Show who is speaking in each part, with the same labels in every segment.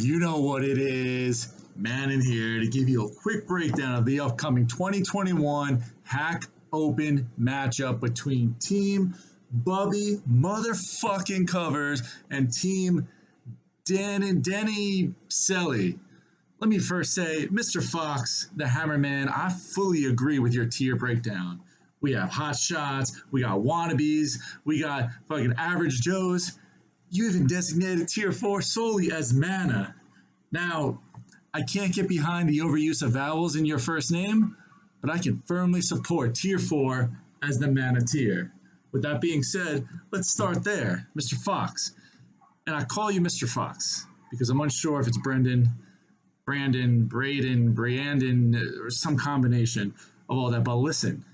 Speaker 1: You know what it is. Manning here to give you a quick breakdown of the upcoming 2021 Hack Open matchup between Team Bubby motherfucking Covers and Team Denny Selly. Let me first say, Mr. Fox, the Hammerman, I fully agree with your tier breakdown. We have hot shots, we got wannabes, we got fucking average Joes. You even designated tier 4 solely as mana. Now, I can't get behind the overuse of vowels in your first name, but I can firmly support tier 4 as the mana tier. With that being said, let's start there, Mr. Fox. And I call you Mr. Fox because I'm unsure if it's Brandon, or some combination of all that. But listen,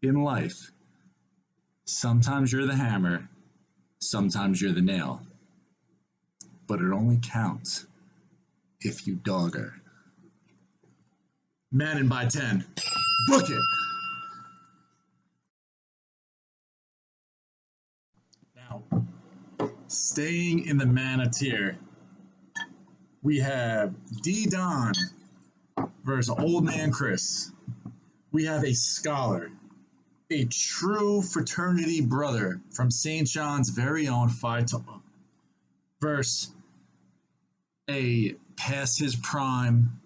Speaker 1: in life, sometimes you're the hammer, sometimes you're the nail. But it only counts if you dog her. Manning by 10. Book it. Now, staying in the mana tier, we have D-Don versus Old Man Chris. We have a scholar, a true fraternity brother from St. John's very own Phi Tau versus a past his prime,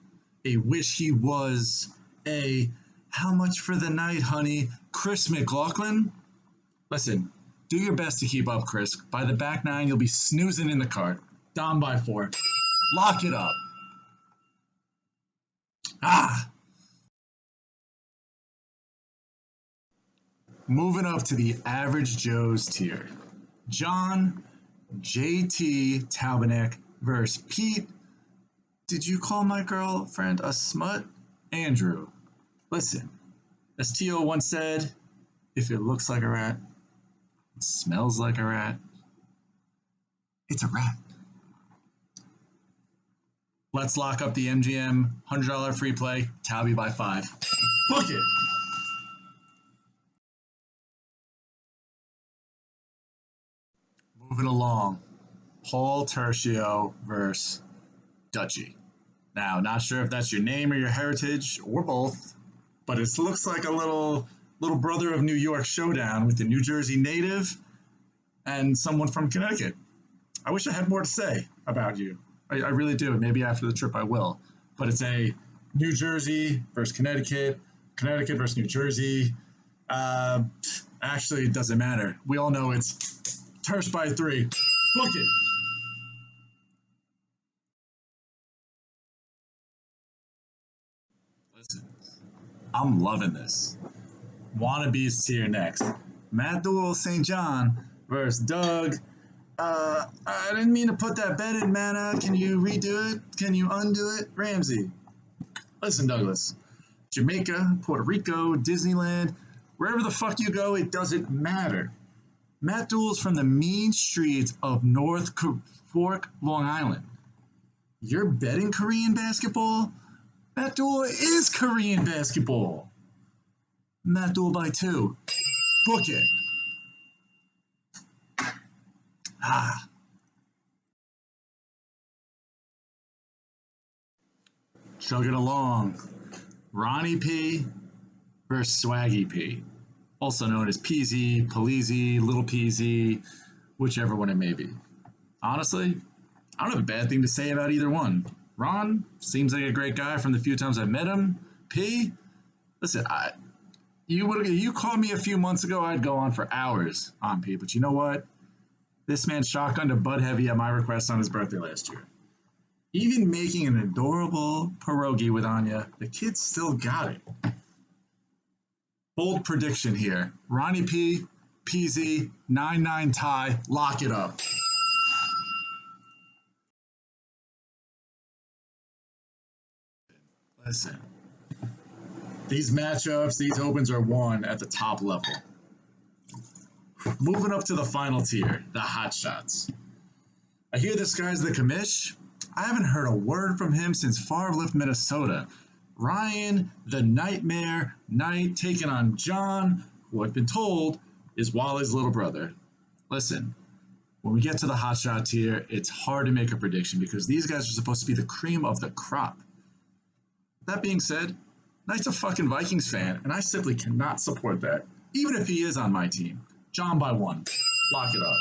Speaker 1: a wish he was, a how much for the night, honey, Chris McLaughlin. Listen, do your best to keep up, Chris. By the back nine, you'll be snoozing in the cart. Down by 4. Lock it up. Moving up to the average Joe's tier. John JT Taubenek versus Pete. Did you call my girlfriend a smut? Andrew. Listen, as T.O. once said, if it looks like a rat, it smells like a rat, it's a rat. Let's lock up the MGM $100 free play, Tauby by 5. Book it! Moving along, Paul Tercio versus Dutchy. Now, not sure if that's your name or your heritage or both, but it looks like a little brother of New York showdown with the New Jersey native and someone from Connecticut. I wish I had more to say about you. I really do. Maybe after the trip I will. But it's a New Jersey versus Connecticut, Connecticut versus New Jersey. Actually, it doesn't matter. We all know it's Tersh by 3. Book it. Listen, I'm loving this. Wannabes tier next. Matt Duel St. John versus Doug. I didn't mean to put that bet in, mana. Can you redo it? Can you undo it? Ramsey. Listen, Douglas. Jamaica, Puerto Rico, Disneyland, wherever the fuck you go, it doesn't matter. Matt Duel's from the mean streets of North Fork, Long Island. You're betting Korean basketball? Matt Duel is Korean basketball. Matt Duel by 2. Book it. Chugging along. Ronnie P versus Swaggy P. Also known as PZ, Paleezy, Little PZ, whichever one it may be. Honestly, I don't have a bad thing to say about either one. Ron seems like a great guy from the few times I've met him. P, listen, you called me a few months ago, I'd go on for hours on P, but you know what? This man shotgunned a Bud Heavy at my request on his birthday last year. Even making an adorable pierogi with Anya, the kid still got it. Bold prediction here. Ronnie P, PZ, 9-9 tie, lock it up. Listen, these matchups, these opens are won at the top level. Moving up to the final tier, the hot shots. I hear this guy's the commish. I haven't heard a word from him since Favre left Minnesota. Ryan, the Nightmare Knight, taking on John, who I've been told is Wally's little brother. Listen, When we get to the hotshot tier, it's hard to make a prediction because these guys are supposed to be the cream of the crop. That being said, Knight's a fucking Vikings fan, and I simply cannot support that, even if he is on my team. John by 1. Lock it up.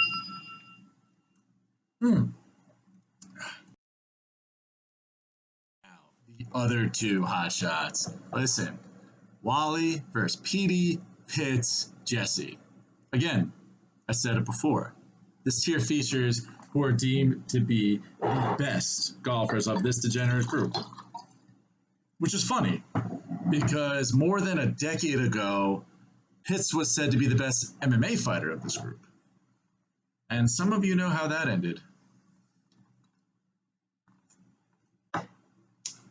Speaker 1: Now, the other two hotshots. Listen, Wally versus Petey, Pitts, Jesse. Again, I said it before. This tier features who are deemed to be the best golfers of this degenerate group. Which is funny, because more than a decade ago, Pitts was said to be the best MMA fighter of this group. And some of you know how that ended.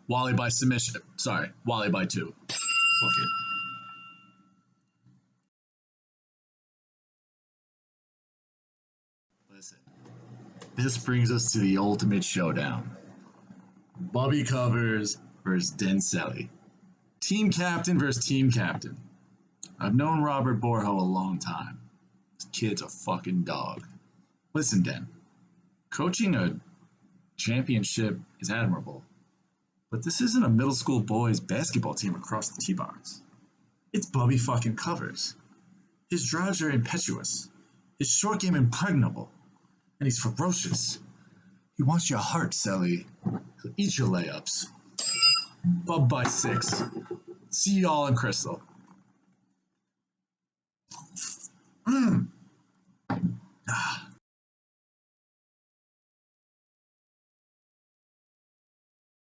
Speaker 1: Wally by submission. Sorry, Wally by 2. Fuck it. Listen, this brings us to the ultimate showdown. Bubby Covers versus Denselli. Team captain versus team captain. I've known Robert Borho a long time. This kid's a fucking dog. Listen, Den. Coaching a championship is admirable, but this isn't a middle school boys basketball team across the tee box. It's Bubby fucking Covers. His drives are impetuous. His short game impregnable. And he's ferocious. He wants your heart, Selly. He'll eat your layups. Bub by 6. See y'all in Crystal.